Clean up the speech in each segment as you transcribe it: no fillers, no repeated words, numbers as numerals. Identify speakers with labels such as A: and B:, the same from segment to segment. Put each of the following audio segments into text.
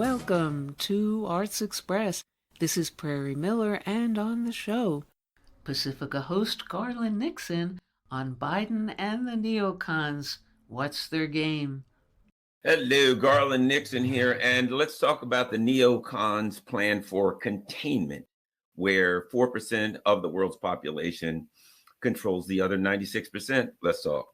A: welcome to Arts Express. This is Prairie Miller, and on the show, Pacifica host Garland Nixon on Biden and the neocons. What's their game?
B: Hello, Garland Nixon here, and let's talk about the neocons' plan for containment, where 4% of the world's population controls the other 96%. Let's talk.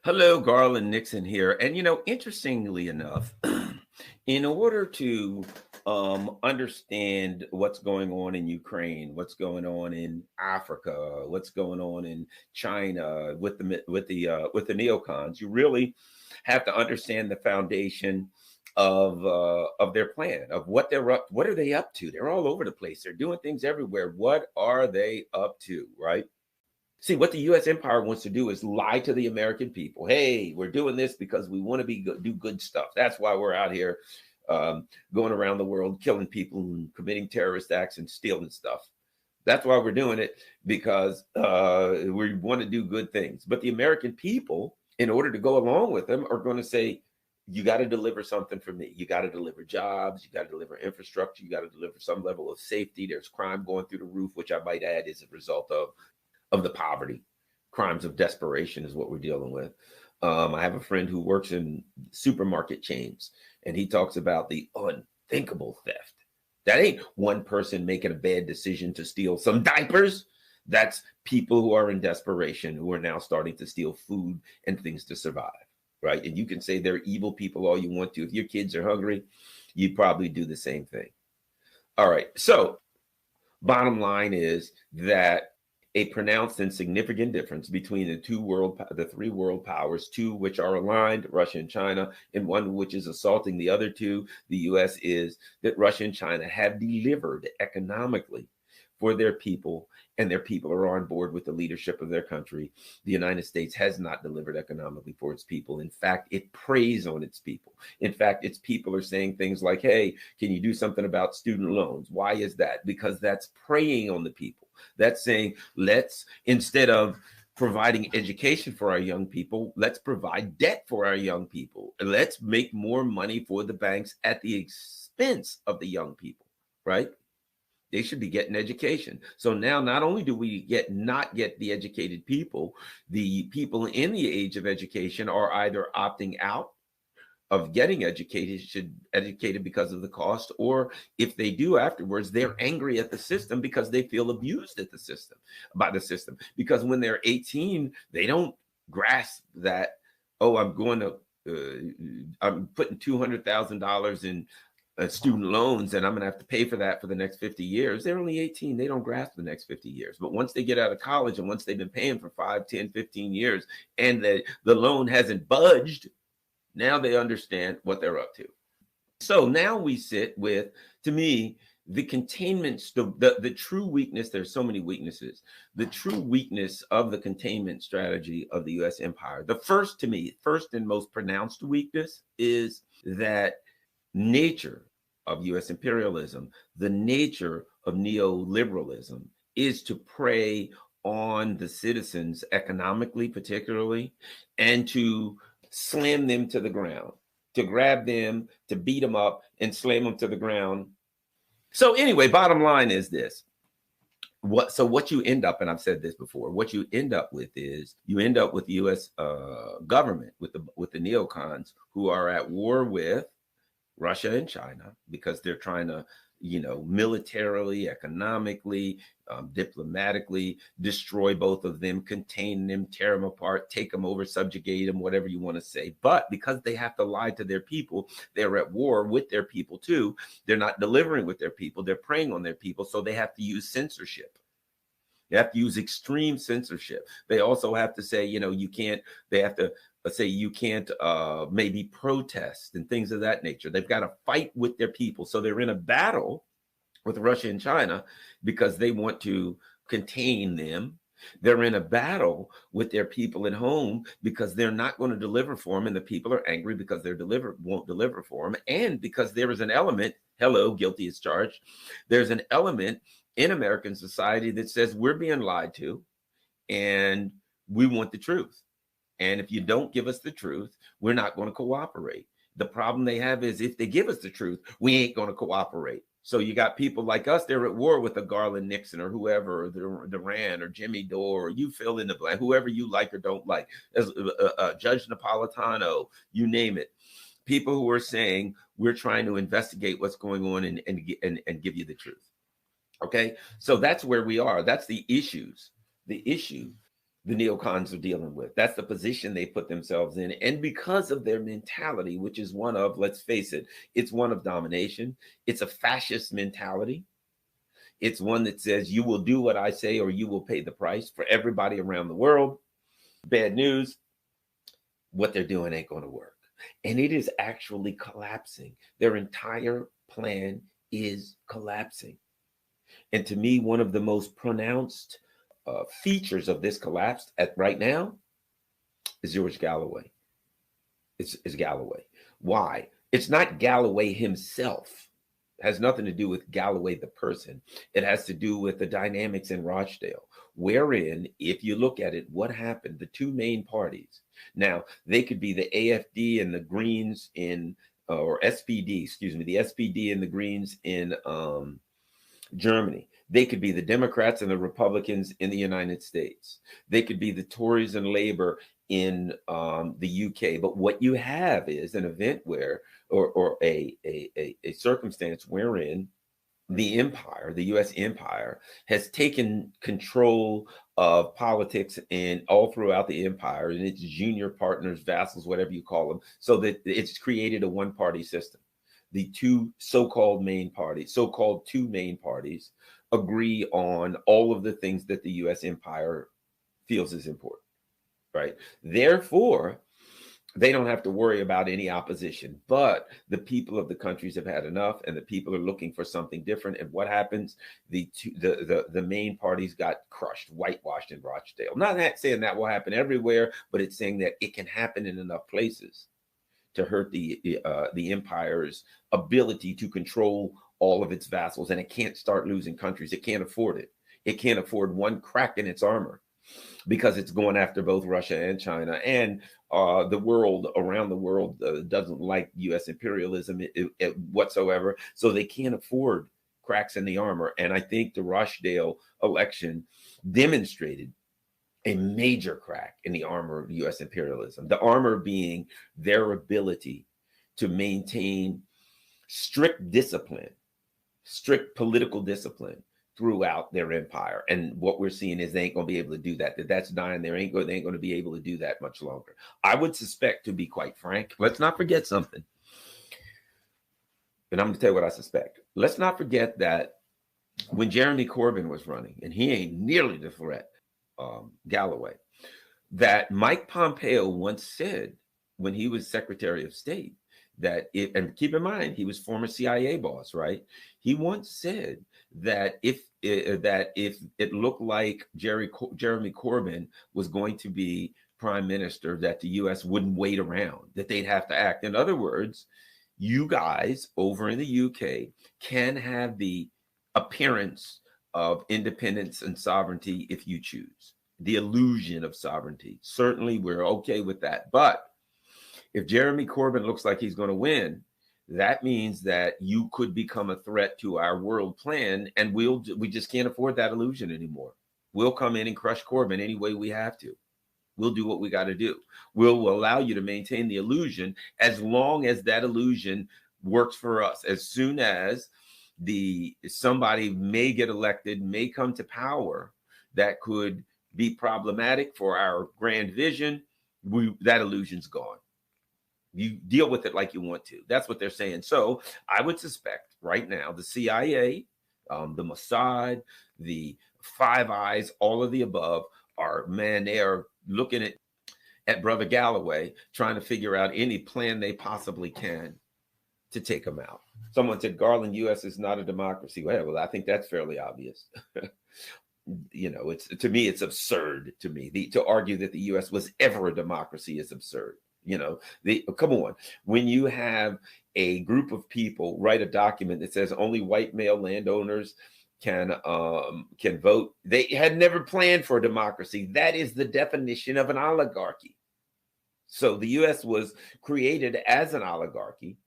B: Hello, Garland Nixon here. And, interestingly enough, in order to understand what's going on in Ukraine, what's going on in Africa, what's going on in China with the neocons, you really have to understand the foundation of their plan, of what are they up to? They're all over the place. They're doing things everywhere. What are they up to, right? See, what the U.S. empire wants to do is lie to the American people. Hey, we're doing this because we want to do good stuff. That's why we're out here going around the world, killing people and committing terrorist acts and stealing stuff. That's why we're doing it, because we want to do good things. But the American people, in order to go along with them, are going to say, you got to deliver something for me. You got to deliver jobs. You got to deliver infrastructure. You got to deliver some level of safety. There's crime going through the roof, which I might add is a result of the poverty. Crimes of desperation is what we're dealing with. I have a friend who works in supermarket chains, and he talks about the unthinkable theft. That ain't one person making a bad decision to steal some diapers. That's people who are in desperation, who are now starting to steal food and things to survive, right? And you can say they're evil people all you want to. If your kids are hungry, you probably do the same thing. All right. So bottom line is that a pronounced and significant difference between the three world powers, two which are aligned, Russia and China, and one which is assaulting the other two, the U.S., is that Russia and China have delivered economically for their people, and their people are on board with the leadership of their country. The United States has not delivered economically for its people. In fact, it preys on its people. In fact, its people are saying things like, hey, can you do something about student loans? Why is that? Because that's preying on the people. That's saying, instead of providing education for our young people, let's provide debt for our young people. Let's make more money for the banks at the expense of the young people, right? They should be getting education. So now not only do we not get the educated people, the people in the age of education are either opting out of getting educated because of the cost, or if they do afterwards, they're angry at the system because they feel abused by the system. Because when they're 18, they don't grasp that, oh, I'm putting $200,000 in student loans, and I'm going to have to pay for that for the next 50 years. They're only 18. They don't grasp the next 50 years. But once they get out of college, and once they've been paying for 5, 10, 15 years, and the loan hasn't budged, now they understand what they're up to. So now we sit with, to me, the containment, the true weakness. There's so many weaknesses. The true weakness of the containment strategy of the U.S. empire. The first and most pronounced weakness is that nature of U.S. imperialism, the nature of neoliberalism, is to prey on the citizens economically, particularly, and to slam them to the ground, to grab them, to beat them up and slam them to the ground. So anyway, bottom line is this. What you end up, and I've said this before, what you end up with is you end up with the U.S. Government, with the neocons, who are at war with Russia and China, because they're trying to, militarily, economically, diplomatically destroy both of them, contain them, tear them apart, take them over, subjugate them, whatever you want to say. But because they have to lie to their people, they're at war with their people too. They're not delivering with their people. They're preying on their people. So they have to use censorship. They have to use extreme censorship. They also have to say, they have to say you can't maybe protest and things of that nature. They've got to fight with their people. So they're in a battle with Russia and China because they want to contain them. They're in a battle with their people at home because they're not going to deliver for them, and the people are angry because won't deliver for them, and because there is an element, guilty as charged, there's an element in American society that says we're being lied to and we want the truth. And if you don't give us the truth, we're not going to cooperate. The problem they have is if they give us the truth, we ain't going to cooperate. So you got people like us, they're at war with a Garland Nixon or whoever, or Duran or Jimmy Dore, or you fill in the blank, whoever you like or don't like, as Judge Napolitano, you name it. People who are saying we're trying to investigate what's going on and give you the truth. Okay, so that's where we are. That's the issue the neocons are dealing with. That's the position they put themselves in. And because of their mentality, which is one of, let's face it, it's one of domination. It's a fascist mentality. It's one that says you will do what I say or you will pay the price for everybody around the world. Bad news, what they're doing ain't going to work. And it is actually collapsing. Their entire plan is collapsing. And to me, one of the most pronounced features of this collapse right now is George Galloway. It's Galloway. Why? It's not Galloway himself. It has nothing to do with Galloway the person. It has to do with the dynamics in Rochdale, wherein, if you look at it, what happened, the two main parties. Now, they could be the AFD and the Greens in, or SPD, excuse me, the SPD and the Greens in Germany. They could be the Democrats and the Republicans in the United States. They could be the Tories and Labor in the UK. But what you have is an event where, or a circumstance wherein the empire, the US empire, has taken control of politics and all throughout the empire and its junior partners, vassals, whatever you call them, so that it's created a one-party system. The two so-called two main parties agree on all of the things that the US empire feels is important, right? Therefore, they don't have to worry about any opposition, but the people of the countries have had enough and the people are looking for something different. And what happens? The main parties got crushed, whitewashed in Rochdale. Not saying that will happen everywhere, but it's saying that it can happen in enough places to hurt the empire's ability to control all of its vassals, and it can't start losing countries. It can't afford it. It can't afford one crack in its armor because it's going after both Russia and China, and the world around the world doesn't like U.S. imperialism whatsoever. So they can't afford cracks in the armor. And I think the Rochdale election demonstrated a major crack in the armor of U.S. imperialism, the armor being their ability to maintain strict discipline, strict political discipline throughout their empire. And what we're seeing is they ain't going to be able to do that. That's dying. They ain't going to be able to do that much longer. I would suspect, to be quite frank, let's not forget something. And I'm going to tell you what I suspect. Let's not forget that when Jeremy Corbyn was running, and he ain't nearly the threat, Galloway, that Mike Pompeo once said when he was Secretary of State, that and keep in mind, he was former CIA boss, right? He once said that if it looked like Jeremy Corbyn was going to be prime minister, that the U.S. wouldn't wait around, that they'd have to act. In other words, you guys over in the UK can have the appearance of independence and sovereignty if you choose. The illusion of sovereignty. Certainly, we're okay with that. But if Jeremy Corbyn looks like he's going to win, that means that you could become a threat to our world plan, and we just can't afford that illusion anymore. We'll come in and crush Corbyn any way we have to. We'll do what we got to do. We'll allow you to maintain the illusion as long as that illusion works for us. As soon as somebody may get elected, may come to power that could be problematic for our grand vision, that illusion's gone. You deal with it like you want to. That's what they're saying. So I would suspect right now the CIA, the Mossad, the Five Eyes, all of the above they are looking at Brother Galloway, trying to figure out any plan they possibly can to take him out. Someone said, Garland, U.S. is not a democracy. Well, I think that's fairly obvious. To me, it's absurd to me. To argue that the U.S. was ever a democracy is absurd. Come on. When you have a group of people write a document that says only white male landowners can vote, they had never planned for a democracy. That is the definition of an oligarchy. So the US was created as an oligarchy.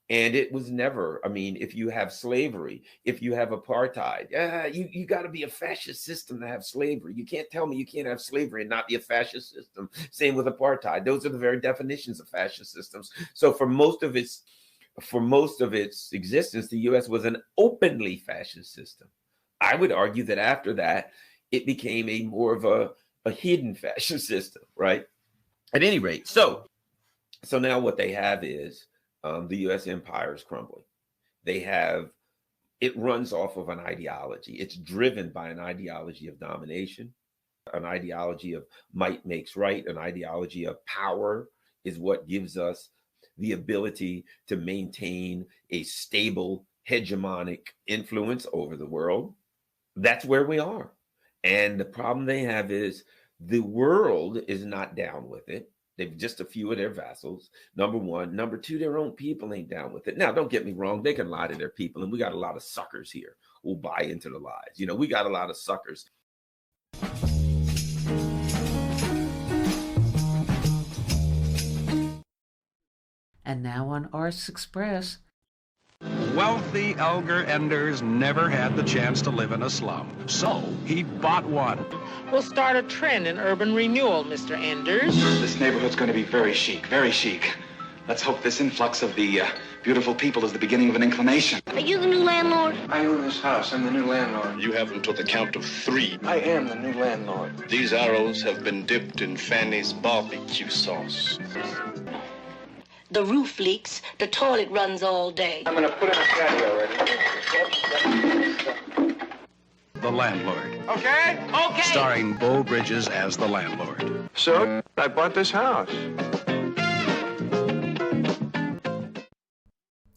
B: And it was never, I mean, if you have slavery, if you have apartheid, you got to be a fascist system to have slavery. You can't tell me you can't have slavery and not be a fascist system. Same with apartheid. Those are the very definitions of fascist systems. So for most of its existence, the US was an openly fascist system. I would argue that after that, it became a more of a hidden fascist system, right? At any rate, so now what they have is the U.S. empire is crumbling. It runs off of an ideology. It's driven by an ideology of domination, an ideology of might makes right, an ideology of power is what gives us the ability to maintain a stable hegemonic influence over the world. That's where we are. And the problem they have is the world is not down with it. They've just a few of their vassals, number one. Number two, their own people ain't down with it. Now, don't get me wrong. They can lie to their people. And we got a lot of suckers here who buy into the lies. We got a lot of suckers.
A: And now on Arts Express.
C: Wealthy Elgar Enders never had the chance to live in a slum, so he bought one.
D: We'll start a trend in urban renewal, Mr. Enders.
E: This neighborhood's going to be very chic, very chic. Let's hope this influx of the beautiful people is the beginning of an inclination.
F: Are you the new landlord?
G: I own this house. I'm the new landlord.
H: You have until the count of 3.
G: I am the new landlord.
H: These arrows have been dipped in Fanny's barbecue sauce.
F: The roof leaks. The toilet runs all day.
G: I'm going to put in a patio ready.
C: The Landlord.
G: Okay?
F: Okay.
C: Starring Beau Bridges as the landlord.
G: So, I bought this house.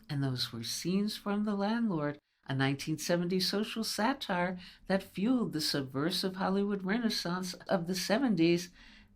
A: And those were scenes from The Landlord, a 1970 social satire that fueled the subversive Hollywood renaissance of the 70s,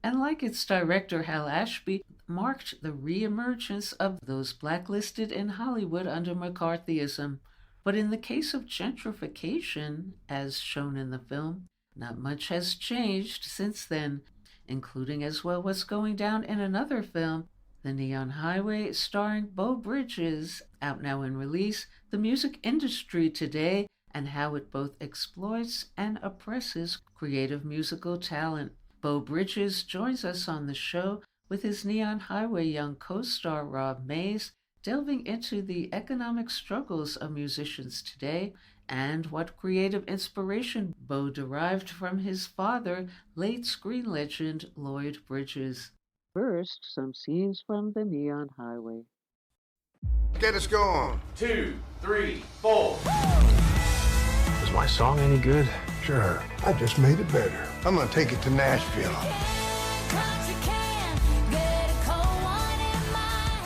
A: and like its director Hal Ashby, marked the re-emergence of those blacklisted in Hollywood under McCarthyism. But in the case of gentrification, as shown in the film, not much has changed since then, including as well what's going down in another film, The Neon Highway, starring Beau Bridges, out now in release, the music industry today, and how it both exploits and oppresses creative musical talent. Beau Bridges joins us on the show with his Neon Highway young co-star Rob Mays, delving into the economic struggles of musicians today and what creative inspiration Beau derived from his father, late screen legend Lloyd Bridges. First, some scenes from The Neon Highway.
I: Get us going.
J: 2, 3, 4.
K: Is my song any good?
I: Sure. I just made it better. I'm gonna take it to Nashville.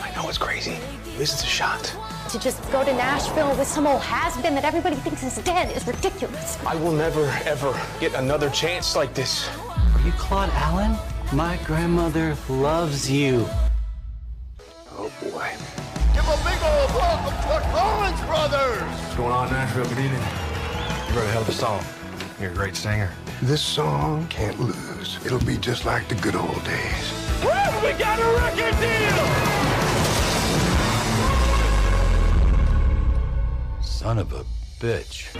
K: I know it's crazy. At least it's a shot.
L: To just go to Nashville with some old has-been that everybody thinks is dead is ridiculous.
K: I will never, ever get another chance like this.
M: Are you Claude Allen? My grandmother loves you.
K: Oh, boy.
I: Give a big old welcome to the Collins Brothers!
K: What's going on, Nashville? Good evening. You wrote a hell of a song. You're a great singer.
I: This song can't lose. It'll be just like the good old days.
J: Woo! We got a record deal!
K: Son of a bitch.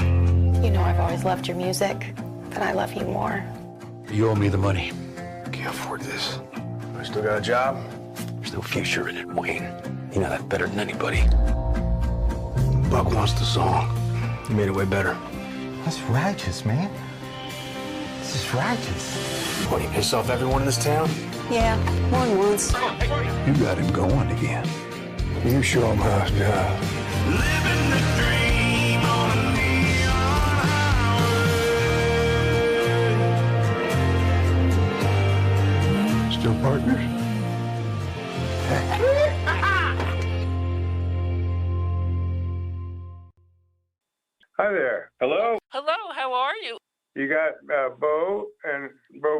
L: You know I've always loved your music, but I love you more.
K: You owe me the money. Can't afford this. I still got a job. There's no future in it, Wayne. You know that better than anybody.
I: Buck wants the song.
K: You made it way better.
N: That's righteous, man. This is righteous.
K: What, you piss off everyone in this town?
L: Yeah, more than once.
I: You got him going again. You show him how it's done.
J: Living the dream on a neon highway.
I: Still partners?
O: Hi there. Hello.
D: Hello, how are you?
O: You got Beau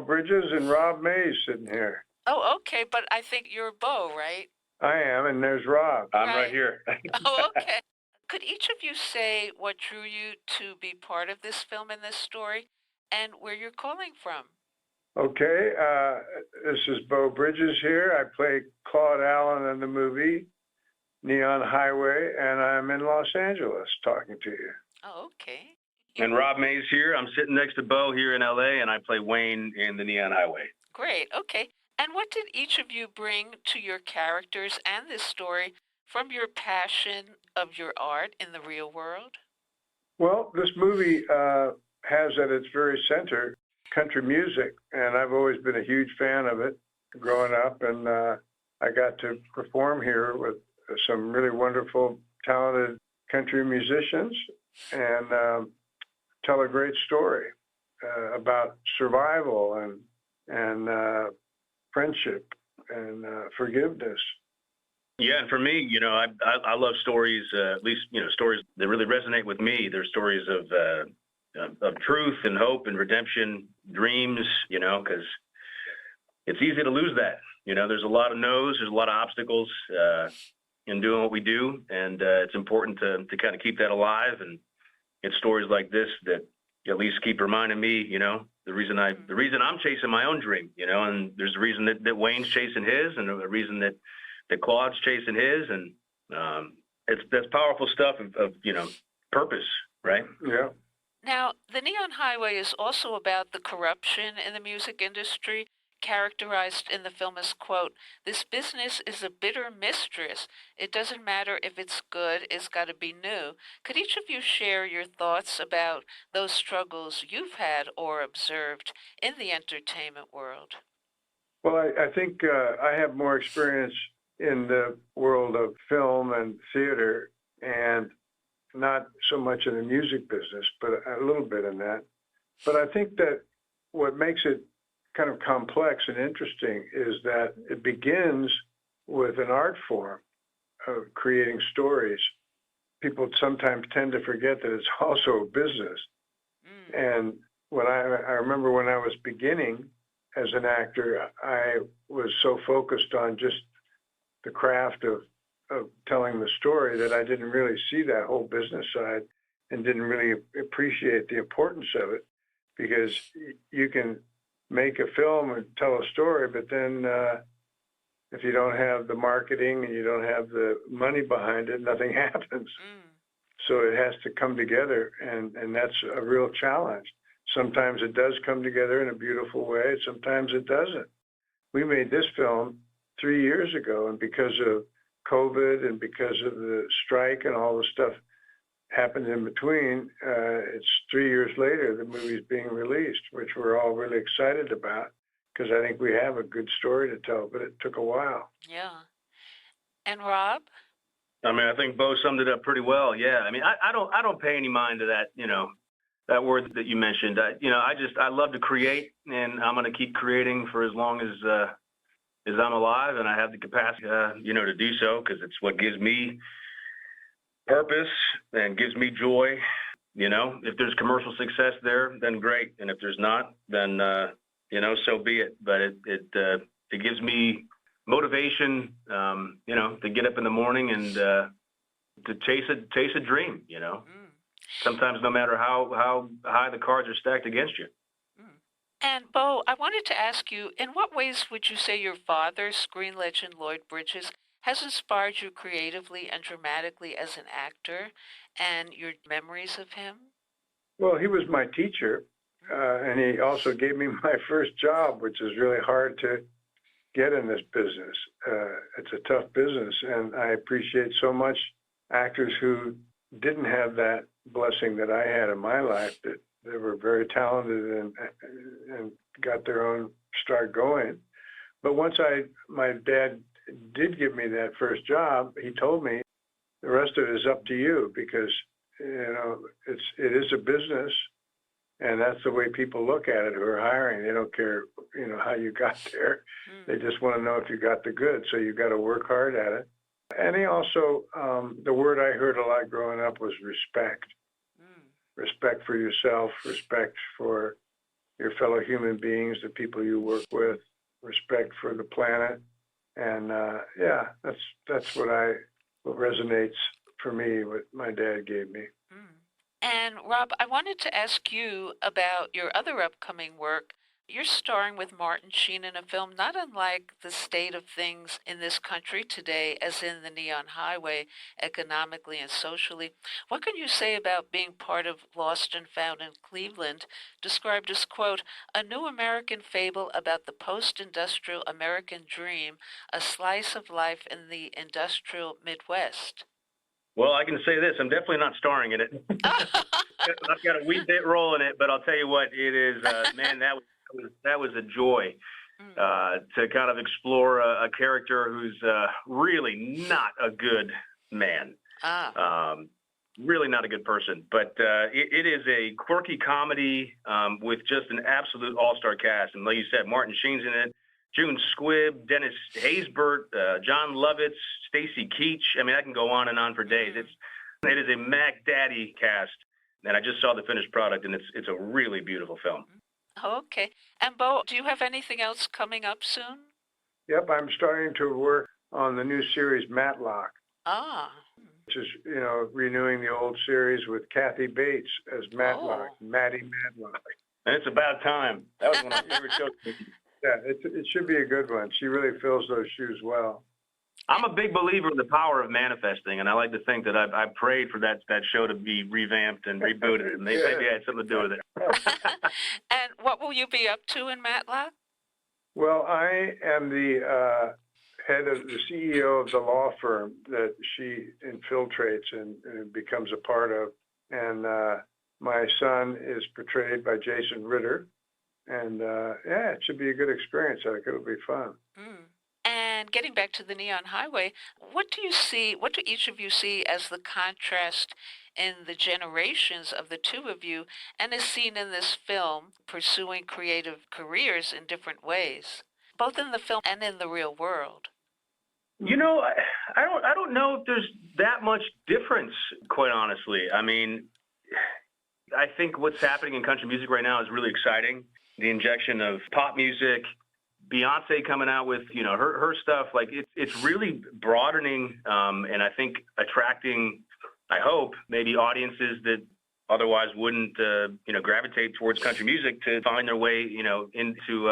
O: Bridges and Rob Mays sitting here.
D: Oh, okay, but I think you're Beau, right?
O: I am, and there's Rob.
D: I'm right
O: here.
D: Oh, okay. Could each of you say what drew you to be part of this film and this story, and where you're calling from?
O: Okay, this is Beau Bridges here. I play Claude Allen in the movie Neon Highway, and I'm in Los Angeles talking to you.
A: Oh, okay.
P: And Rob Mays here. I'm sitting next to Beau here in LA, and I play Wayne in the Neon Highway.
A: Great, okay. And what did each of you bring to your characters and this story from your passion of your art in the real world?
O: Well, this movie has at its very center country music, and I've always been a huge fan of it growing up, and I got to perform here with some really wonderful, talented country musicians and tell a great story about survival and friendship and forgiveness.
P: Yeah, and for me, you know, I love stories, at least, you know, stories that really resonate with me. They're stories of truth and hope and redemption, dreams, you know, because it's easy to lose that. You know, there's a lot of no's, there's a lot of obstacles in doing what we do, and it's important to kind of keep that alive. And it's stories like this that at least keep reminding me, you know, the reason I'm chasing my own dream, you know, and there's a reason that Wayne's chasing his, and a reason that Claude's chasing his, and that's powerful stuff of you know, purpose, right?
O: Yeah.
A: Now, the Neon Highway is also about the corruption in the music industry, characterized in the film as, quote, "This business is a bitter mistress. It doesn't matter if it's good, it's got to be new." Could each of you share your thoughts about those struggles you've had or observed in the entertainment world?
O: Well, I think I have more experience in the world of film and theater, and not so much in the music business, but a little bit in that. But I think that what makes it kind of complex and interesting is that it begins with an art form of creating stories. People sometimes tend to forget that it's also a business. And when I remember when I was beginning as an actor, I was so focused on just the craft of telling the story that I didn't really see that whole business side and didn't really appreciate the importance of it, because you can make a film and tell a story, but then if you don't have the marketing and you don't have the money behind it, nothing happens. So it has to come together, and that's a real challenge. Sometimes it does come together in a beautiful way, sometimes it doesn't. We made this film 3 years ago, and because of COVID and because of the strike and all the stuff happened in between, it's 3 years later the movie's being released, which we're all really excited about, because I think we have a good story to tell, but it took a while.
A: Yeah. And Rob?
P: I mean, I think Beau summed it up pretty well. Yeah. I mean, I don't pay any mind to that, you know, that word that you mentioned. I love to create, and I'm going to keep creating for as long as I'm alive, and I have the capacity, you know, to do so, because it's what gives me purpose and gives me joy. You know, if there's commercial success there, then great, and if there's not, then you know, so be it. But it gives me motivation, you know, to get up in the morning and to chase a dream. You know, sometimes no matter how high the cards are stacked against you.
A: And Beau, I wanted to ask you, in what ways would you say your father, screen legend Lloyd Bridges, has inspired you creatively and dramatically as an actor, and your memories of him?
O: Well, he was my teacher, and he also gave me my first job, which is really hard to get in this business. It's a tough business, and I appreciate so much actors who didn't have that blessing that I had in my life, that they were very talented and got their own start going. But once my dad did give me that first job, he told me the rest of it is up to you, because, you know, it is a business, and that's the way people look at it who are hiring. They don't care, you know, how you got there. They just want to know if you got the goods. So you got to work hard at it. And he also, the word I heard a lot growing up was respect. Respect for yourself, respect for your fellow human beings, the people you work with, respect for the planet. And yeah, that's what resonates for me, what my dad gave me.
A: And Rob, I wanted to ask you about your other upcoming work, You're starring with Martin Sheen in a film not unlike the state of things in this country today, as in The Neon Highway, economically and socially. What can you say about being part of Lost and Found in Cleveland, described as, quote, a new American fable about the post-industrial American dream, a slice of life in the industrial Midwest?
P: Well, I can say this. I'm definitely not starring in it. I've got a wee bit role in it, but I'll tell you what, it is, man, that was a joy to kind of explore a character who's really not a good man. Really not a good person. But it is a quirky comedy with just an absolute all-star cast. And like you said, Martin Sheen's in it, June Squibb, Dennis Haysbert, John Lovitz, Stacy Keach. I mean, I can go on and on for days. It is a Mac Daddy cast. And I just saw the finished product, and it's a really beautiful film.
A: Okay. And Beau, do you have anything else coming up soon?
O: Yep, I'm starting to work on the new series Matlock. Which is, renewing the old series with Kathy Bates as Matlock, Maddie Matlock.
P: And it's about time. That was one of my favorite shows.
O: Yeah, it should be a good one. She really fills those shoes well.
P: I'm a big believer in the power of manifesting, and I like to think that I prayed for that show to be revamped and rebooted, and maybe I had something to do with it.
A: And what will you be up to in Matlock?
O: Well, I am the head of the CEO of the law firm that she infiltrates and becomes a part of. And my son is portrayed by Jason Ritter. And it should be a good experience. I think it'll be fun.
A: And getting back to the Neon Highway, what do each of you see as the contrast in the generations of the two of you, and is seen in this film pursuing creative careers in different ways, both in the film and in the real world?
P: I don't know if there's that much difference, quite honestly. I mean, I think what's happening in country music right now is really exciting. The injection of pop music, Beyonce coming out with, her stuff, like it's really broadening and I think attracting, I hope, maybe audiences that otherwise wouldn't, gravitate towards country music to find their way, into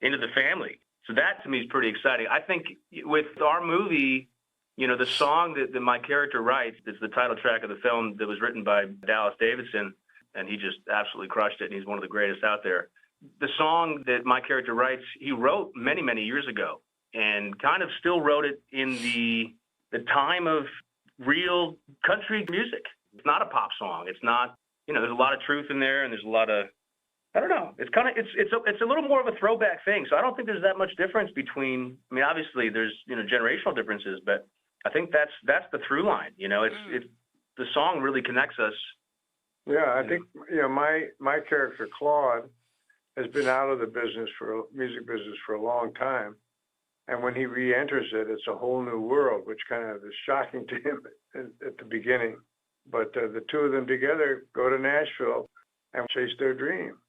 P: the family. So that to me is pretty exciting. I think with our movie, the song that my character writes, it's the title track of the film that was written by Dallas Davidson, and he just absolutely crushed it, and he's one of the greatest out there. The song that my character writes, he wrote many, many years ago, and kind of still wrote it in the time of real country music. It's not a pop song. It's not, there's a lot of truth in there, and there's a lot of, I don't know. It's kind of, it's a little more of a throwback thing. So I don't think there's that much difference between, I mean, obviously there's, generational differences, but I think that's the through line. It's the song really connects us.
O: Yeah, I think, my character, Claude, has been out of the music business for a long time. And when he re-enters it, it's a whole new world, which kind of is shocking to him at the beginning. But the two of them together go to Nashville and chase their dream.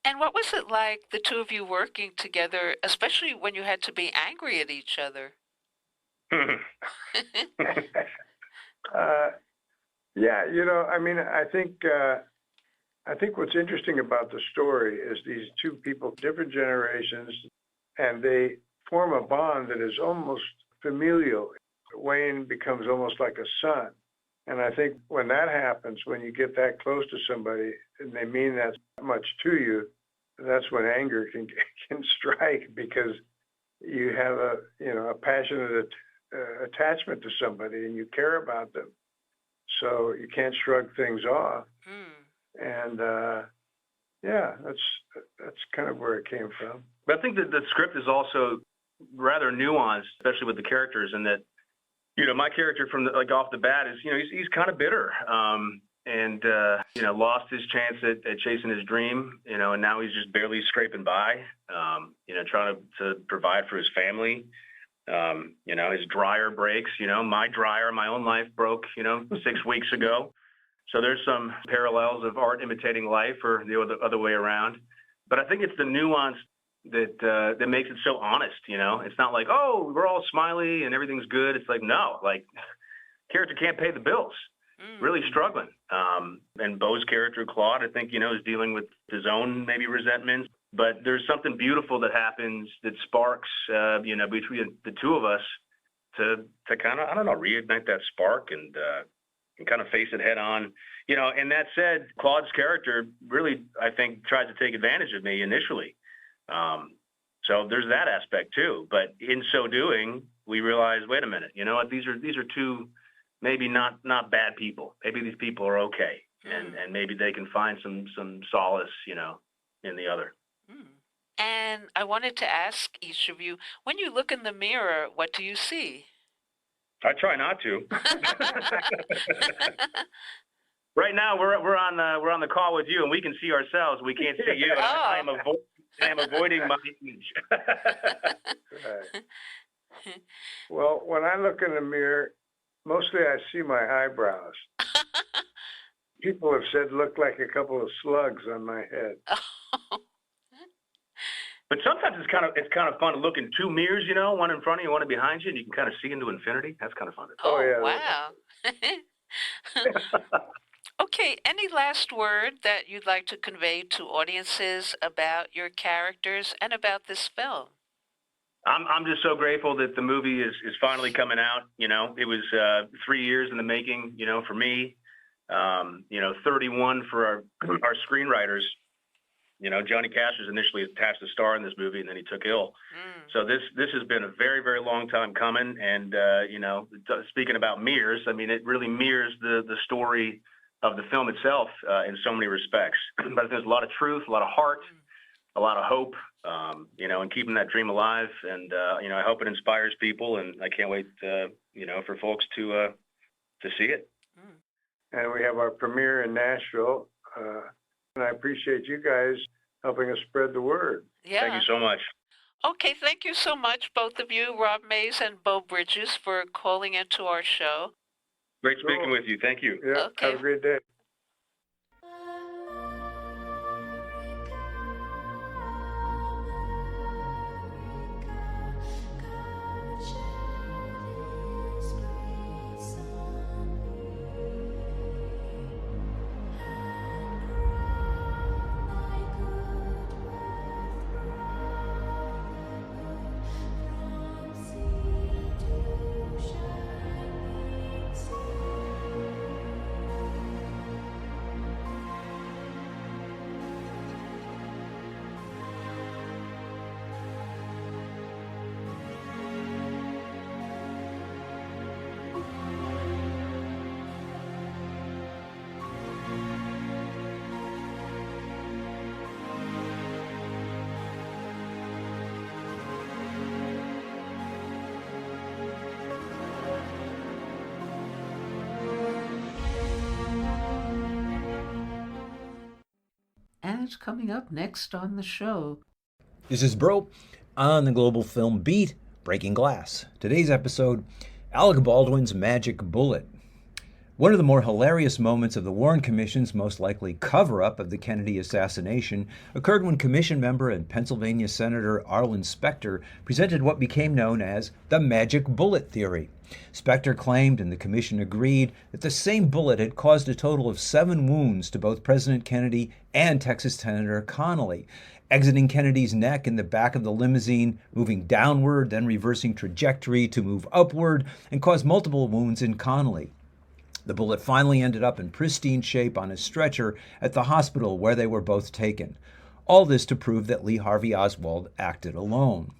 A: And what was it like, the two of you working together, especially when you had to be angry at each other?
O: I think what's interesting about the story is these two people, different generations, and they form a bond that is almost familial. Wayne becomes almost like a son. And I think when that happens, when you get that close to somebody and they mean that much to you, that's when anger can strike, because you have a passionate attachment to somebody and you care about them. So you can't shrug things off. And that's kind of where it came from.
P: But I think that the script is also rather nuanced, especially with the characters, and that, my character from off the bat is, he's kind of bitter, and lost his chance at chasing his dream, and now he's just barely scraping by, trying to provide for his family. His dryer breaks, my own life broke, 6 weeks ago. So there's some parallels of art imitating life, or the other way around. But I think it's the nuance that makes it so honest. It's not like, oh, we're all smiley and everything's good. It's like, no, character can't pay the bills. really struggling. And Beau's character, Claude, I think, is dealing with his own maybe resentments. But there's something beautiful that happens that sparks, between the two of us to kind of, I don't know, reignite that spark and kind of face it head on. And that said, Claude's character really, I think, tried to take advantage of me initially. So there's that aspect too. But in so doing, we realized, wait a minute, you know what? These are two maybe not bad people. Maybe these people are okay, and maybe they can find some solace, in the other.
A: And I wanted to ask each of you, when you look in the mirror, what do you see?
P: I try not to. Right now, we're on the call with you, and we can see ourselves. We can't see you. I am avoiding my image.
O: Right. Well, when I look in the mirror, mostly I see my eyebrows. People have said look like a couple of slugs on my head.
P: But sometimes it's kind of fun to look in two mirrors, one in front of you, one behind you, and you can kind of see into infinity. That's kind of fun.
A: Wow. Okay, any last word that you'd like to convey to audiences about your characters and about this film?
P: I'm just so grateful that the movie is finally coming out. It was 3 years in the making, for me, 31 for our screenwriters. Johnny Cash was initially attached to star in this movie, and then he took ill. So this has been a very, very long time coming. And, speaking about mirrors, I mean, it really mirrors the story of the film itself in so many respects. But there's a lot of truth, a lot of heart, a lot of hope, and keeping that dream alive. And, I hope it inspires people, and I can't wait, for folks to see it.
O: And we have our premiere in Nashville. And I appreciate you guys helping us spread the word.
A: Yeah.
P: Thank you so much.
A: Okay, thank you so much, both of you, Rob Mays and Beau Bridges, for calling into our show.
P: Great speaking with you. Thank you.
O: Yeah,
A: okay.
O: Have a great day.
A: And coming up next on the show.
Q: This is Beau on the Global Film Beat, Breaking Glass. Today's episode, Alec Baldwin's Magic Bullet. One of the more hilarious moments of the Warren Commission's most likely cover-up of the Kennedy assassination occurred when Commission member and Pennsylvania Senator Arlen Specter presented what became known as the Magic Bullet Theory. Specter claimed, and the Commission agreed, that the same bullet had caused a total of 7 wounds to both President Kennedy and Texas Senator Connally, exiting Kennedy's neck in the back of the limousine, moving downward, then reversing trajectory to move upward, and caused multiple wounds in Connally. The bullet finally ended up in pristine shape on a stretcher at the hospital where they were both taken. All this to prove that Lee Harvey Oswald acted alone.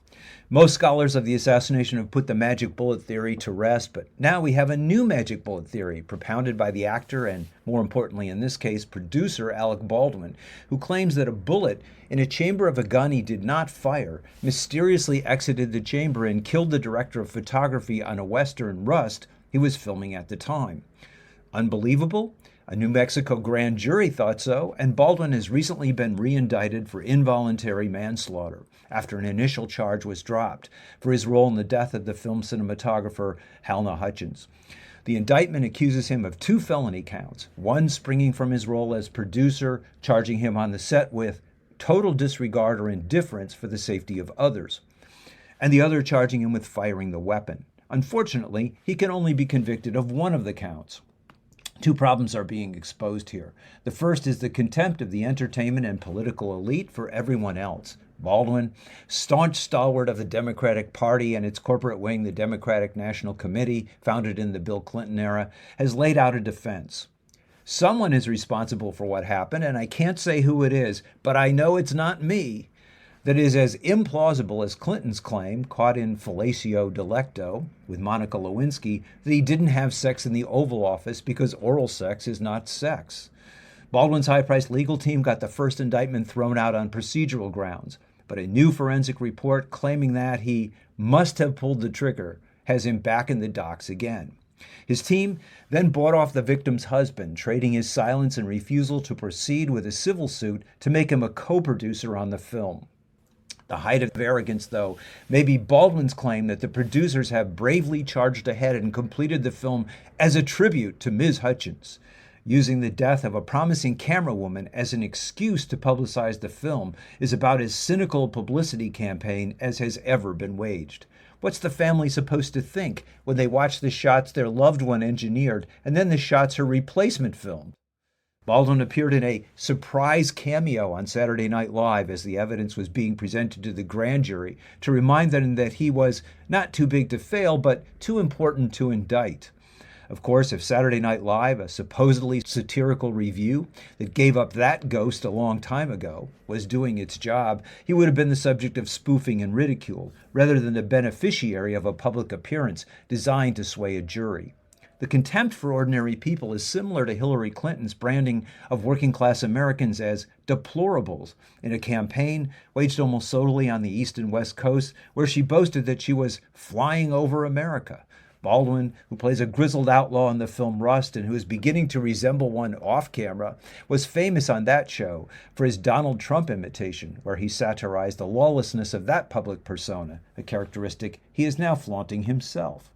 Q: Most scholars of the assassination have put the magic bullet theory to rest, but now we have a new magic bullet theory propounded by the actor and, more importantly in this case, producer Alec Baldwin, who claims that a bullet in a chamber of a gun he did not fire mysteriously exited the chamber and killed the director of photography on a Western Rust he was filming at the time. Unbelievable? A New Mexico grand jury thought so, and Baldwin has recently been re-indicted for involuntary manslaughter after an initial charge was dropped for his role in the death of the film cinematographer Halna Hutchins. The indictment accuses him of 2 felony counts, one springing from his role as producer, charging him on the set with total disregard or indifference for the safety of others, and the other charging him with firing the weapon. Unfortunately, he can only be convicted of one of the counts. Two problems are being exposed here. The first is the contempt of the entertainment and political elite for everyone else. Baldwin, staunch stalwart of the Democratic Party and its corporate wing, the Democratic National Committee, founded in the Bill Clinton era, has laid out a defense. Someone is responsible for what happened, and I can't say who it is, but I know it's not me. That is as implausible as Clinton's claim, caught in fellatio delicto with Monica Lewinsky, that he didn't have sex in the Oval Office because oral sex is not sex. Baldwin's high-priced legal team got the first indictment thrown out on procedural grounds, but a new forensic report claiming that he must have pulled the trigger has him back in the docks again. His team then bought off the victim's husband, trading his silence and refusal to proceed with a civil suit to make him a co-producer on the film. The height of arrogance, though, may be Baldwin's claim that the producers have bravely charged ahead and completed the film as a tribute to Ms. Hutchins, using the death of a promising camerawoman as an excuse to publicize the film is about as cynical a publicity campaign as has ever been waged. What's the family supposed to think when they watch the shots their loved one engineered and then the shots her replacement filmed? Baldwin appeared in a surprise cameo on Saturday Night Live as the evidence was being presented to the grand jury to remind them that he was not too big to fail, but too important to indict. Of course, if Saturday Night Live, a supposedly satirical review that gave up that ghost a long time ago, was doing its job, he would have been the subject of spoofing and ridicule, rather than the beneficiary of a public appearance designed to sway a jury. The contempt for ordinary people is similar to Hillary Clinton's branding of working-class Americans as deplorables in a campaign waged almost solely on the East and West Coast, where she boasted that she was flying over America. Baldwin, who plays a grizzled outlaw in the film Rust and who is beginning to resemble one off-camera, was famous on that show for his Donald Trump imitation, where he satirized the lawlessness of that public persona, a characteristic he is now flaunting himself.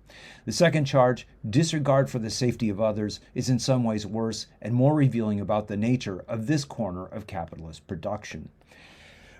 Q: The second charge, disregard for the safety of others, is in some ways worse and more revealing about the nature of this corner of capitalist production.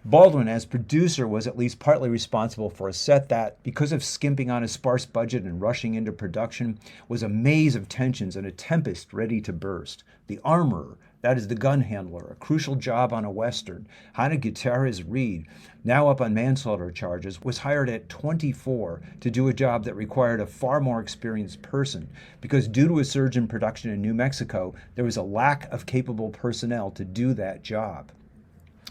Q: Baldwin, as producer, was at least partly responsible for a set that, because of skimping on a sparse budget and rushing into production, was a maze of tensions and a tempest ready to burst. The armorer, that is the gun handler, a crucial job on a Western, Hannah Gutierrez Reed, now up on manslaughter charges, was hired at 24 to do a job that required a far more experienced person, because due to a surge in production in New Mexico, there was a lack of capable personnel to do that job.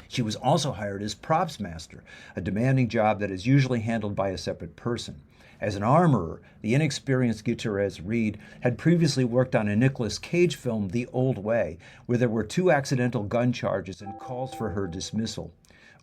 Q: She was also hired as props master, a demanding job that is usually handled by a separate person. As an armorer, the inexperienced Gutierrez Reed had previously worked on a Nicolas Cage film, The Old Way, where there were 2 accidental gun charges and calls for her dismissal.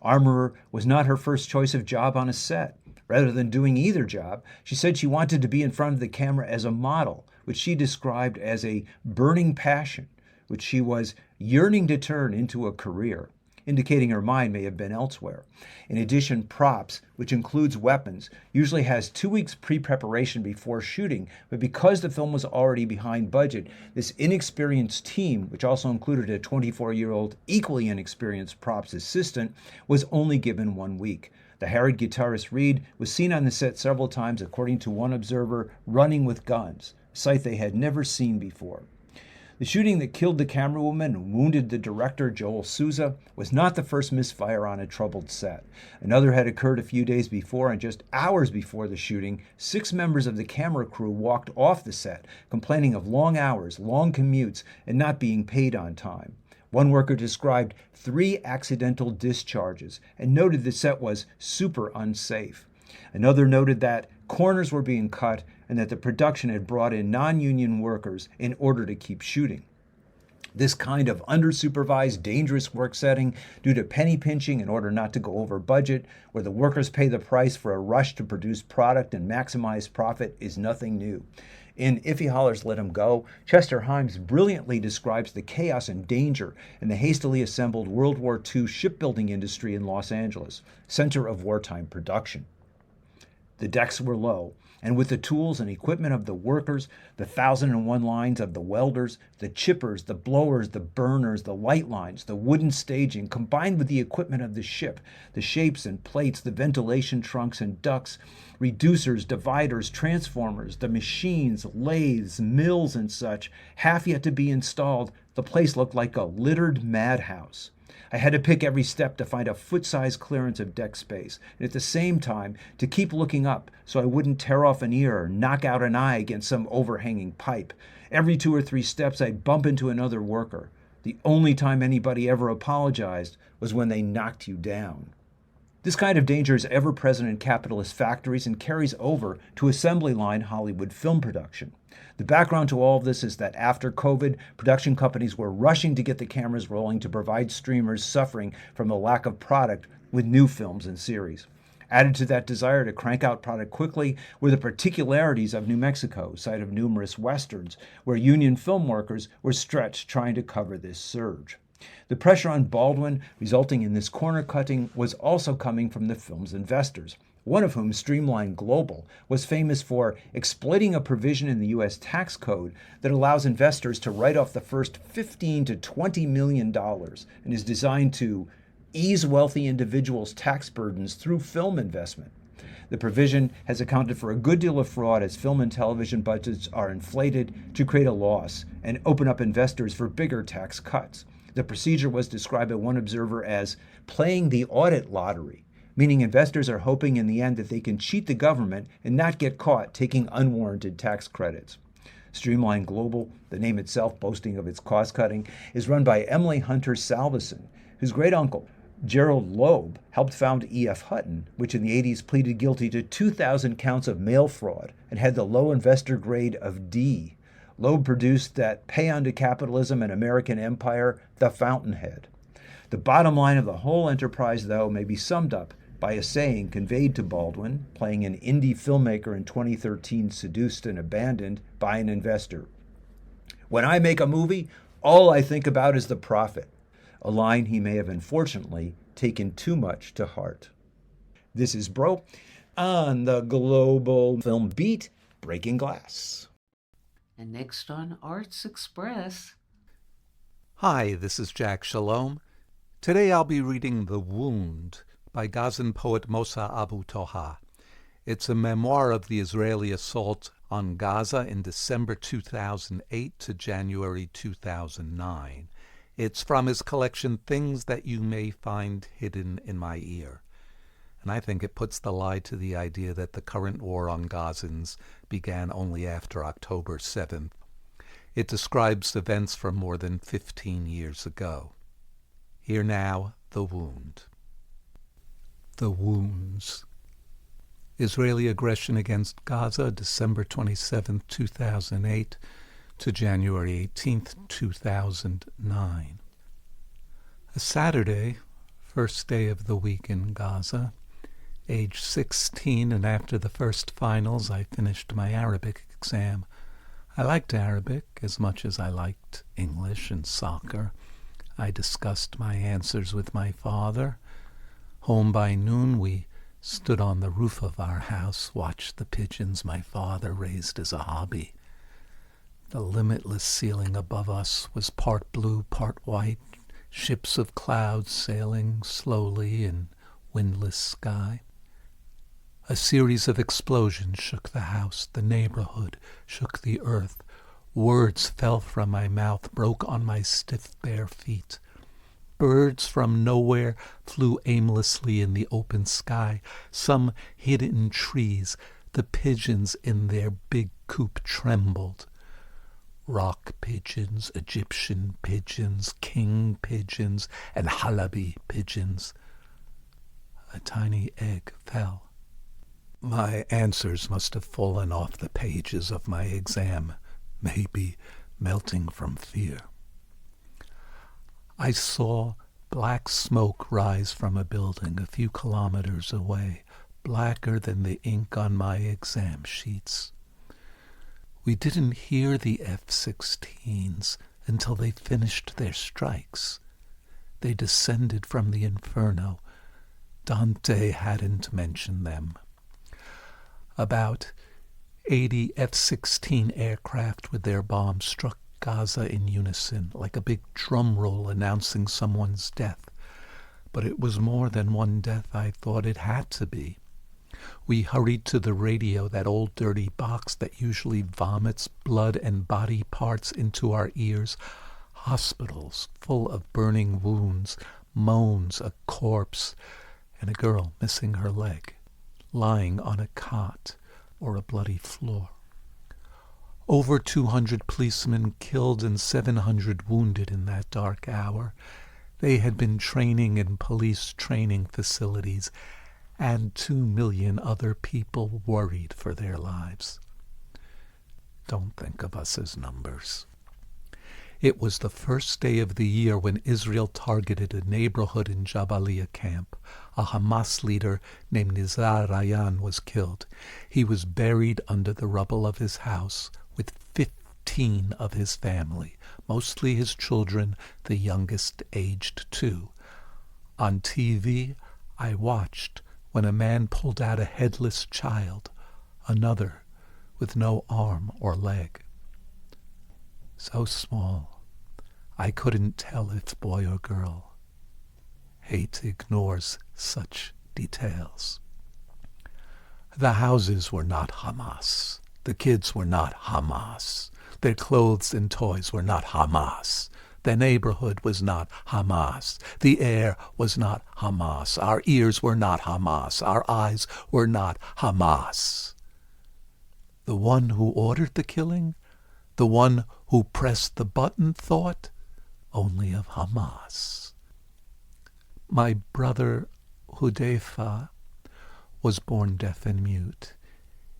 Q: Armorer was not her first choice of job on a set. Rather than doing either job, she said she wanted to be in front of the camera as a model, which she described as a burning passion, which she was yearning to turn into a career, indicating her mind may have been elsewhere. In addition, props, which includes weapons, usually has 2 weeks pre-preparation before shooting, but because the film was already behind budget, this inexperienced team, which also included a 24-year-old equally inexperienced props assistant, was only given 1 week. The harried guitarist Reed was seen on the set several times, according to one observer, running with guns, a sight they had never seen before. The shooting that killed the camerawoman and wounded the director, Joel Souza, was not the first misfire on a troubled set. Another had occurred a few days before, and just hours before the shooting, 6 members of the camera crew walked off the set, complaining of long hours, long commutes, and not being paid on time. One worker described 3 accidental discharges and noted the set was super unsafe. Another noted that corners were being cut and that the production had brought in non-union workers in order to keep shooting. This kind of under-supervised, dangerous work setting due to penny pinching in order not to go over budget, where the workers pay the price for a rush to produce product and maximize profit, is nothing new. In If He Hollers, Let Him Go, Chester Himes brilliantly describes the chaos and danger in the hastily assembled World War II shipbuilding industry in Los Angeles, center of wartime production. The decks were low, and with the tools and equipment of the workers, the 1,001 lines of the welders, the chippers, the blowers, the burners, the light lines, the wooden staging, combined with the equipment of the ship, the shapes and plates, the ventilation trunks and ducts, reducers, dividers, transformers, the machines, lathes, mills, and such, half yet to be installed, the place looked like a littered madhouse. I had to pick every step to find a foot-size clearance of deck space, and at the same time to keep looking up so I wouldn't tear off an ear or knock out an eye against some overhanging pipe. Every 2 or 3 steps I'd bump into another worker. The only time anybody ever apologized was when they knocked you down. This kind of danger is ever present in capitalist factories and carries over to assembly line Hollywood film production. The background to all of this is that after COVID, production companies were rushing to get the cameras rolling to provide streamers suffering from a lack of product with new films and series. Added to that desire to crank out product quickly were the particularities of New Mexico, site of numerous westerns, where union film workers were stretched trying to cover this surge. The pressure on Baldwin resulting in this corner cutting was also coming from the film's investors, one of whom, Streamline Global, was famous for exploiting a provision in the U.S. tax code that allows investors to write off the first $15 to $20 million and is designed to ease wealthy individuals' tax burdens through film investment. The provision has accounted for a good deal of fraud as film and television budgets are inflated to create a loss and open up investors for bigger tax cuts. The procedure was described by one observer as playing the audit lottery, meaning investors are hoping in the end that they can cheat the government and not get caught taking unwarranted tax credits. Streamline Global, the name itself boasting of its cost-cutting, is run by Emily Hunter Salveson, whose great-uncle, Gerald Loeb, helped found E.F. Hutton, which in the 80s pleaded guilty to 2,000 counts of mail fraud and had the low investor grade of D. Loeb produced that paean to capitalism and American empire, The Fountainhead. The bottom line of the whole enterprise, though, may be summed up by a saying conveyed to Baldwin, playing an indie filmmaker in 2013 seduced and abandoned by an investor. "When I make a movie, all I think about is the profit," a line he may have unfortunately taken too much to heart. This is Beau on the Global Film Beat, Breaking Glass.
A: And next on Arts Express.
R: Hi, this is Jack Shalom. Today I'll be reading The Wound by Gazan poet Mosab Toha. It's a memoir of the Israeli assault on Gaza in December 2008 to January 2009. It's from his collection Things That You May Find Hidden in My Ear. And I think it puts the lie to the idea that the current war on Gazans began only after October 7th. It describes events from more than 15 years ago. Here now, The Wound. The Wounds. Israeli aggression against Gaza, December 27, 2008 to January 18, 2009. A Saturday, first day of the week in Gaza, age 16, and after the first finals, I finished my Arabic exam. I liked Arabic as much as I liked English and soccer. I discussed my answers with my father. Home by noon, we stood on the roof of our house, watched the pigeons my father raised as a hobby. The limitless ceiling above us was part blue, part white, ships of clouds sailing slowly in windless sky. A series of explosions shook the house, the neighborhood, shook the earth. Words fell from my mouth, broke on my stiff bare feet. Birds from nowhere flew aimlessly in the open sky, some hid in trees. The pigeons in their big coop trembled. Rock pigeons, Egyptian pigeons, king pigeons, and halabi pigeons. A tiny egg fell. My answers must have fallen off the pages of my exam, maybe melting from fear. I saw black smoke rise from a building a few kilometers away, blacker than the ink on my exam sheets. We didn't hear the F-16s until they finished their strikes. They descended from the inferno. Dante hadn't mentioned them. About 80 F-16 aircraft with their bombs struck Gaza in unison, like a big drum roll announcing someone's death. But it was more than one death I thought it had to be. We hurried to the radio, that old dirty box that usually vomits blood and body parts into our ears. Hospitals full of burning wounds, moans, a corpse, and a girl missing her leg, lying on a cot or a bloody floor. Over 200 policemen killed and 700 wounded in that dark hour. They had been training in police training facilities, and 2 million other people worried for their lives. Don't think of us as numbers. It was the first day of the year when Israel targeted a neighborhood in Jabalia camp. A Hamas leader named Nizar Rayan was killed. He was buried under the rubble of his house with 15 of his family, mostly his children, the youngest aged 2. On TV, I watched when a man pulled out a headless child, another with no arm or leg. So small, I couldn't tell if boy or girl. Hate ignores such details. The houses were not Hamas. The kids were not Hamas. Their clothes and toys were not Hamas. The neighborhood was not Hamas. The air was not Hamas. Our ears were not Hamas. Our eyes were not Hamas. The one who ordered the killing, the one who pressed the button, thought only of Hamas. My brother Hudayfa was born deaf and mute.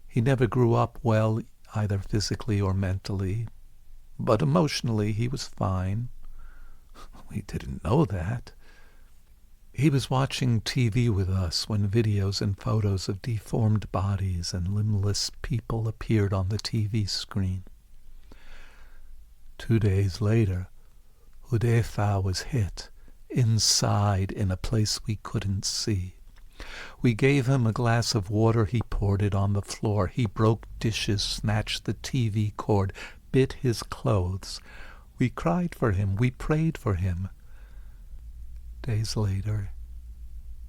R: He never grew up well, either physically or mentally, but emotionally he was fine. We didn't know that. He was watching TV with us when videos and photos of deformed bodies and limbless people appeared on the TV screen. 2 days later, Hudayfa was hit inside in a place we couldn't see. We gave him a glass of water. He poured it on the floor. He broke dishes, snatched the TV cord, bit his clothes. We cried for him. We prayed for him. Days later,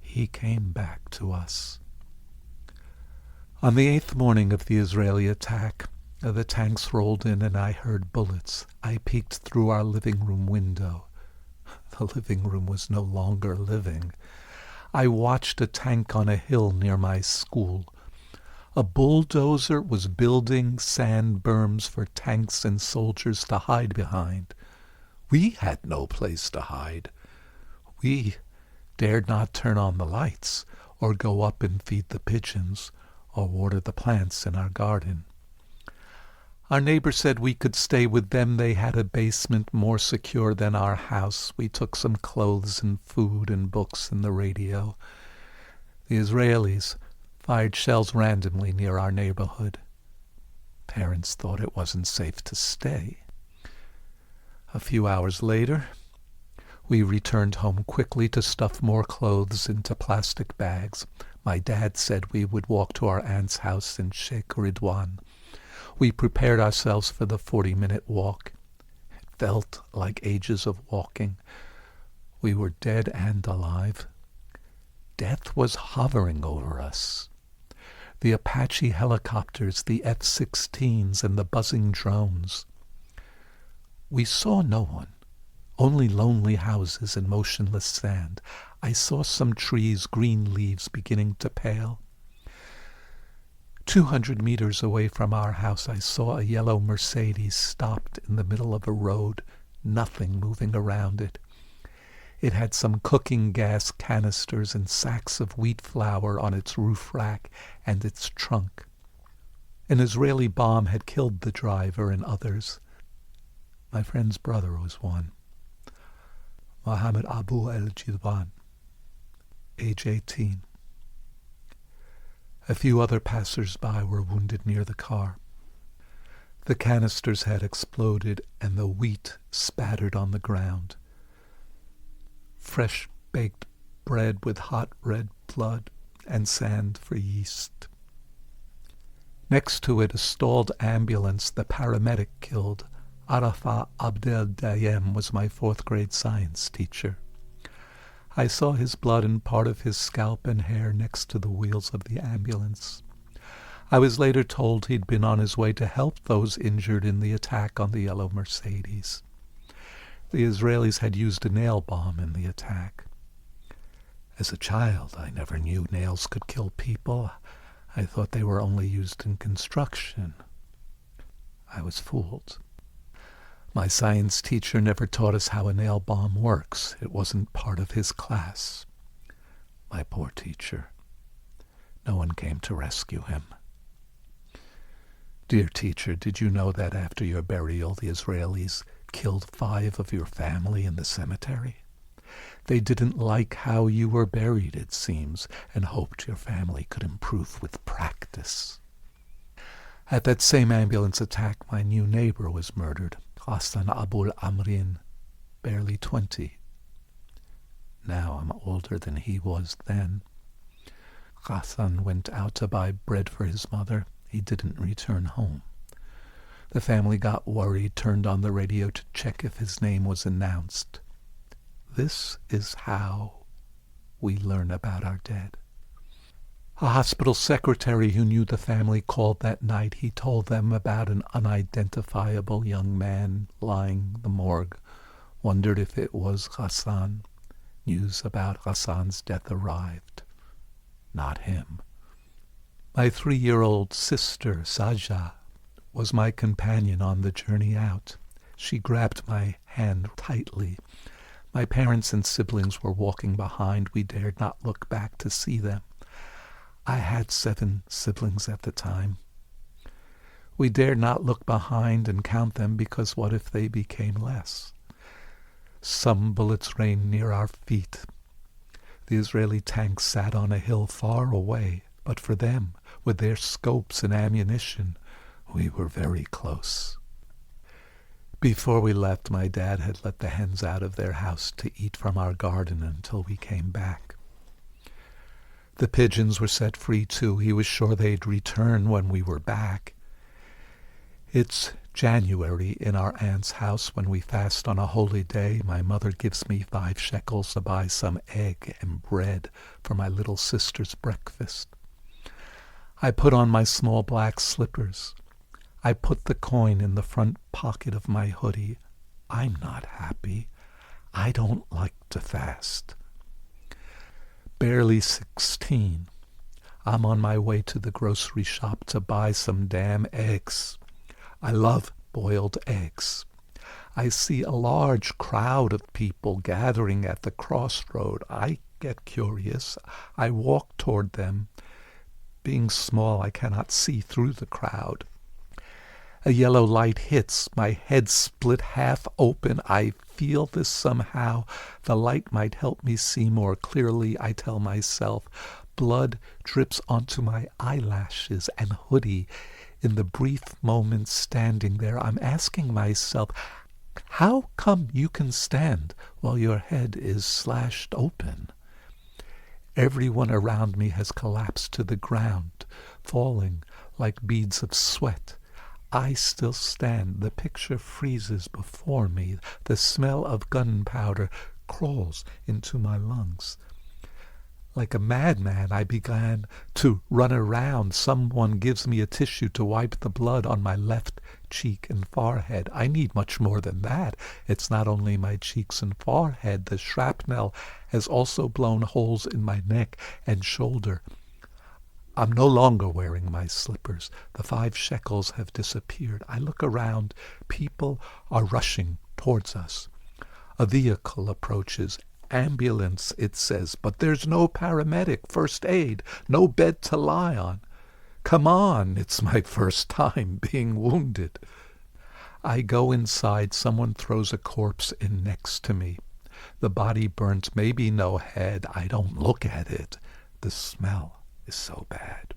R: he came back to us. On the 8th morning of the Israeli attack, the tanks rolled in and I heard bullets. I peeked through our living room window. The living room was no longer living. I watched a tank on a hill near my school. A bulldozer was building sand berms for tanks and soldiers to hide behind. We had no place to hide. We dared not turn on the lights or go up and feed the pigeons or water the plants in our garden. Our neighbor said we could stay with them. They had a basement more secure than our house. We took some clothes and food and books and the radio. The Israelis fired shells randomly near our neighborhood. Parents thought it wasn't safe to stay. A few hours later, we returned home quickly to stuff more clothes into plastic bags. My dad said we would walk to our aunt's house in Sheikh Ridwan. We prepared ourselves for the 40-minute walk. It felt like ages of walking. We were dead and alive. Death was hovering over us. The Apache helicopters, the F-16s, and the buzzing drones. We saw no one, only lonely houses and motionless sand. I saw some trees, green leaves beginning to pale. 200 meters away from our house, I saw a yellow Mercedes stopped in the middle of a road, nothing moving around it. It had some cooking gas canisters and sacks of wheat flour on its roof rack and its trunk. An Israeli bomb had killed the driver and others. My friend's brother was one. Mohammed Abu el-Jidwan, age 18. A few other passers-by were wounded near the car. The canisters had exploded and the wheat spattered on the ground. Fresh baked bread with hot red blood and sand for yeast. Next to it, a stalled ambulance the paramedic killed. Arafa Abdel Dayem was my fourth-grade science teacher. I saw his blood and part of his scalp and hair next to the wheels of the ambulance. I was later told he'd been on his way to help those injured in the attack on the yellow Mercedes. The Israelis had used a nail bomb in the attack. As a child, I never knew nails could kill people. I thought they were only used in construction. I was fooled. My science teacher never taught us how a nail bomb works. It wasn't part of his class. My poor teacher. No one came to rescue him. Dear teacher, did you know that after your burial, the Israelis killed 5 of your family in the cemetery? They didn't like how you were buried, it seems, and hoped your family could improve with practice. At that same ambulance attack, my new neighbor was murdered, Gazan Abul Amrin, barely 20. Now I'm older than he was then. Gazan went out to buy bread for his mother. He didn't return home. The family got worried, turned on the radio to check if his name was announced. This is how we learn about our dead. A hospital secretary who knew the family called that night. He told them about an unidentifiable young man lying in the morgue. Wondered if it was Gazan. News about Gazan's death arrived. Not him. My 3-year-old sister, Saja, was my companion on the journey out. She grabbed my hand tightly. My parents and siblings were walking behind. We dared not look back to see them. I had 7 siblings at the time. We dared not look behind and count them because what if they became less? Some bullets rained near our feet. The Israeli tanks sat on a hill far away, but for them, with their scopes and ammunition, we were very close. Before we left, my dad had let the hens out of their house to eat from our garden until we came back. The pigeons were set free, too. He was sure they'd return when we were back. It's January in our aunt's house when we fast on a holy day. My mother gives me 5 shekels to buy some egg and bread for my little sister's breakfast. I put on my small black slippers. I put the coin in the front pocket of my hoodie. I'm not happy. I don't like to fast. Barely 16. I'm on my way to the grocery shop to buy some damn eggs. I love boiled eggs. I see a large crowd of people gathering at the crossroad. I get curious. I walk toward them. Being small, I cannot see through the crowd. A yellow light hits. My head split half open. I feel this somehow. The light might help me see more clearly, I tell myself. Blood drips onto my eyelashes and hoodie. In the brief moments standing there, I'm asking myself, how come you can stand while your head is slashed open? Everyone around me has collapsed to the ground, falling like beads of sweat. I still stand. The picture freezes before me. The smell of gunpowder crawls into my lungs. Like a madman, I began to run around. Someone gives me a tissue to wipe the blood on my left cheek and forehead. I need much more than that. It's not only my cheeks and forehead. The shrapnel has also blown holes in my neck and shoulder. I'm no longer wearing my slippers. The 5 shekels have disappeared. I look around. People are rushing towards us. A vehicle approaches. Ambulance, it says, but there's no paramedic, first aid, no bed to lie on. Come on, it's my first time being wounded. I go inside. Someone throws a corpse in next to me. The body burnt, maybe no head. I don't look at it. The smell is so bad.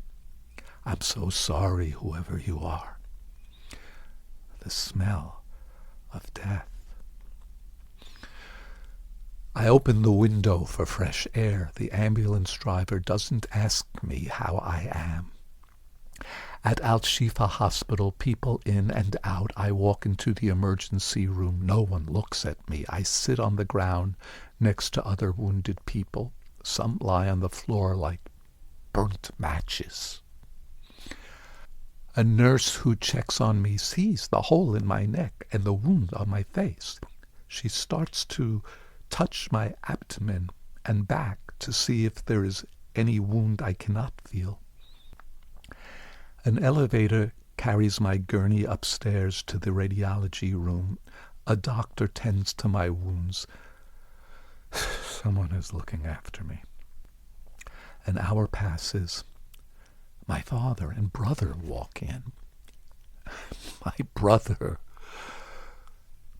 R: I'm so sorry, whoever you are. The smell of death. I open the window for fresh air. The ambulance driver doesn't ask me how I am. At Al-Shifa Hospital, people in and out. I walk into the emergency room. No one looks at me. I sit on the ground next to other wounded people. Some lie on the floor like burnt matches. A nurse who checks on me sees the hole in my neck and the wound on my face. She starts to touch my abdomen and back to see if there is any wound I cannot feel. An elevator carries my gurney upstairs to the radiology room. A doctor tends to my wounds. Someone is looking after me. An hour passes. My father and brother walk in. My brother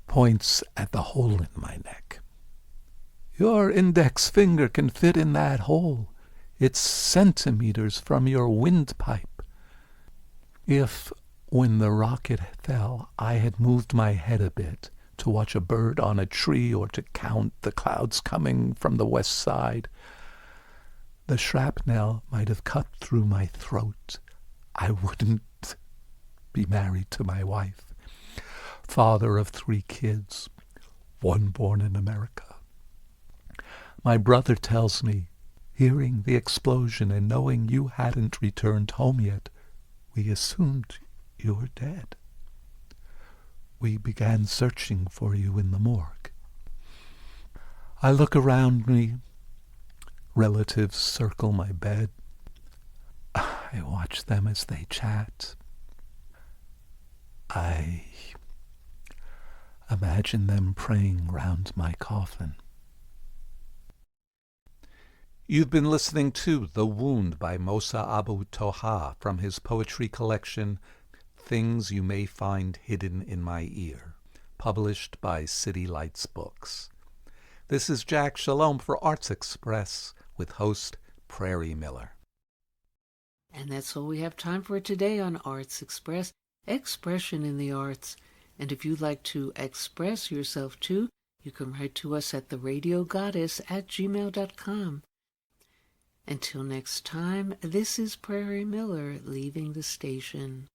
R: points at the hole in my neck. Your index finger can fit in that hole. It's centimeters from your windpipe. If, when the rocket fell, I had moved my head a bit to watch a bird on a tree or to count the clouds coming from the west side, the shrapnel might have cut through my throat. I wouldn't be married to my wife, father of 3 kids, one born in America. My brother tells me, hearing the explosion and knowing you hadn't returned home yet, we assumed you were dead. We began searching for you in the morgue. I look around me. Relatives circle my bed. I watch them as they chat. I imagine them praying round my coffin. You've been listening to The Wound by Mosab Toha from his poetry collection, Things You May Find Hidden in My Ear, published by City Lights Books. This is Jack Shalom for Arts Express with host Prairie Miller.
A: And that's all we have time for today on Arts Express, expression in the arts. And if you'd like to express yourself too, you can write to us at theradiogoddess@gmail.com. Until next time, this is Prairie Miller leaving the station.